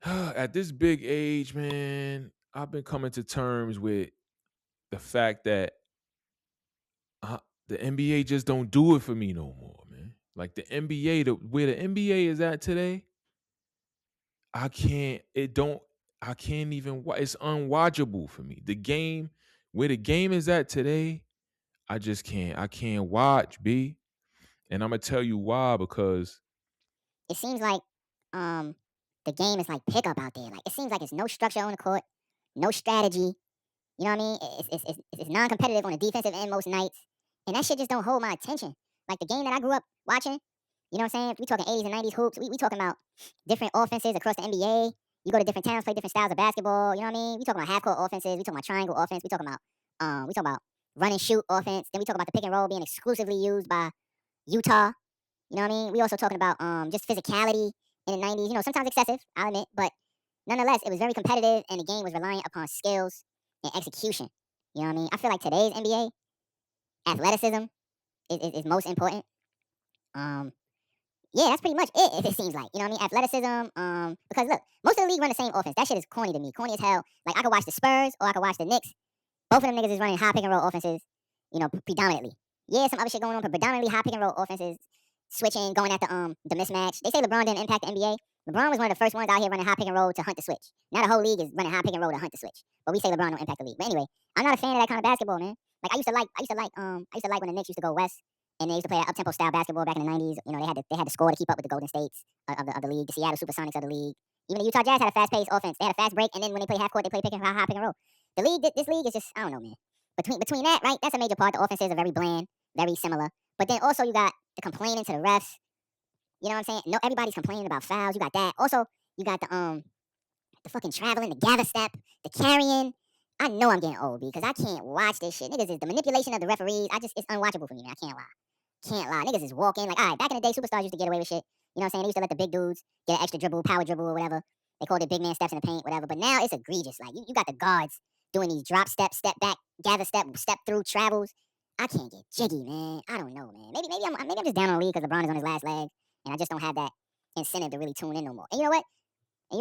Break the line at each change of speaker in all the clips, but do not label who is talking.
At this big age, man, I've been coming to terms with the fact that uh, the NBA just don't do it for me no more, man. Like the NBA, where the NBA is at today, I can't. It don't. I can't even. It's unwatchable for me. The game, where the game is at today, I just can't. I can't watch. B. And I'm gonna tell you why. Because
It seems like um the game is like pickup out there. Like it seems like it's no structure on the court, no strategy. You know what I mean? It's non-competitive on the defensive end most nights, and that shit just don't hold my attention. Like the game that I grew up watching, you know what I'm saying? We talking 80s and 90s hoops. We talking about different offenses across the NBA. You go to different towns, play different styles of basketball. You know what I mean? We talking about half court offenses. We talking about triangle offense. We talking about run and shoot offense. Then we talk about the pick and roll being exclusively used by Utah. You know what I mean? We also talking about just physicality in the 90s. You know, sometimes excessive, I'll admit, but nonetheless, it was very competitive and the game was reliant upon skills and execution. You know what I mean? I feel like today's NBA, athleticism is most important. Um, yeah, that's pretty much it. It seems like, you know what I mean? Athleticism. Because look, most of the league run the same offense. That shit is corny to me. Corny as hell. Like I could watch the Spurs or I could watch the Knicks. Both of them niggas is running high pick and roll offenses. You know, predominantly. Yeah, some other shit going on, but predominantly high pick and roll offenses. Switching, going at the mismatch. They say LeBron didn't impact the NBA. LeBron was one of the first ones out here running high pick and roll to hunt the switch. Now the whole league is running high pick and roll to hunt the switch. But we say LeBron don't impact the league. But anyway, I'm not a fan of that kind of basketball, man. Like I used to like when the Knicks used to go west and they used to play that up tempo style basketball back in the 90s. You know, they had to score to keep up with the Golden States of the league, the Seattle Supersonics of the league. Even the Utah Jazz had a fast paced offense. They had a fast break, and then when they play half court, they play high pick and roll. The league, this league is just I don't know, man. Between that, right? That's a major part. The offenses are very bland, very similar. But then also you got the complaining to the refs. You know what I'm saying? No, everybody's complaining about fouls. You got that. Also, you got the fucking traveling, the gather step, the carrying. I know I'm getting old because I can't watch this shit. Niggas is the manipulation of the referees. It's unwatchable for me, man. I can't lie. Can't lie. Niggas is walking. Like, all right, back in the day, superstars used to get away with shit. You know what I'm saying? They used to let the big dudes get an extra dribble, power dribble, or whatever. They called it big man steps in the paint, whatever. But now it's egregious. Like, you got the guards doing these drop step, step back, gather step, step through travels. I can't get jiggy, man. I don't know, man. Maybe I'm just down on the league because LeBron is on his last leg, and I just don't have that incentive to really tune in no more. And you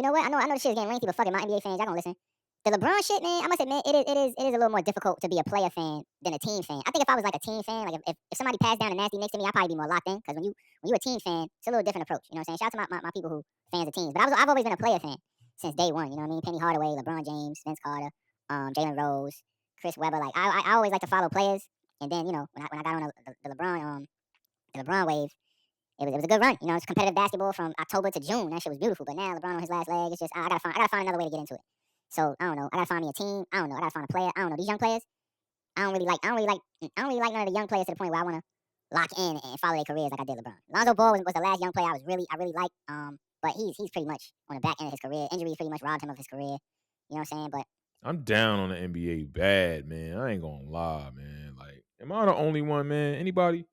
know what? I know this shit is getting lengthy, but fuck it, my NBA fans, y'all gonna listen. The LeBron shit, man, I must admit, it is a little more difficult to be a player fan than a team fan. I think if I was like a team fan, like if somebody passed down a nasty Knicks to me, I'd probably be more locked in. Because when you a team fan, it's a little different approach. You know what I'm saying? Shout out to my people who fans of teams. But I've always been a player fan since day one. You know what I mean? Penny Hardaway, LeBron James, Vince Carter, Jalen Rose, Chris Webber. Like I always like to follow players. And then when I got on the LeBron wave, it was a good run. You know, it's competitive basketball from October to June. That shit was beautiful. But now LeBron on his last leg, it's just I gotta find another way to get into it. So I don't know. I gotta find me a team. I don't know. I gotta find a player. I don't know. These young players, I don't really like none of the young players to the point where I wanna lock in and follow their careers like I did LeBron. Lonzo Ball was the last young player I really liked. But he's pretty much on the back end of his career. Injuries pretty much robbed him of his career. You know what I'm saying? But
I'm down on the NBA bad, man. I ain't gonna lie, man. Like, am I the only one, man? Anybody?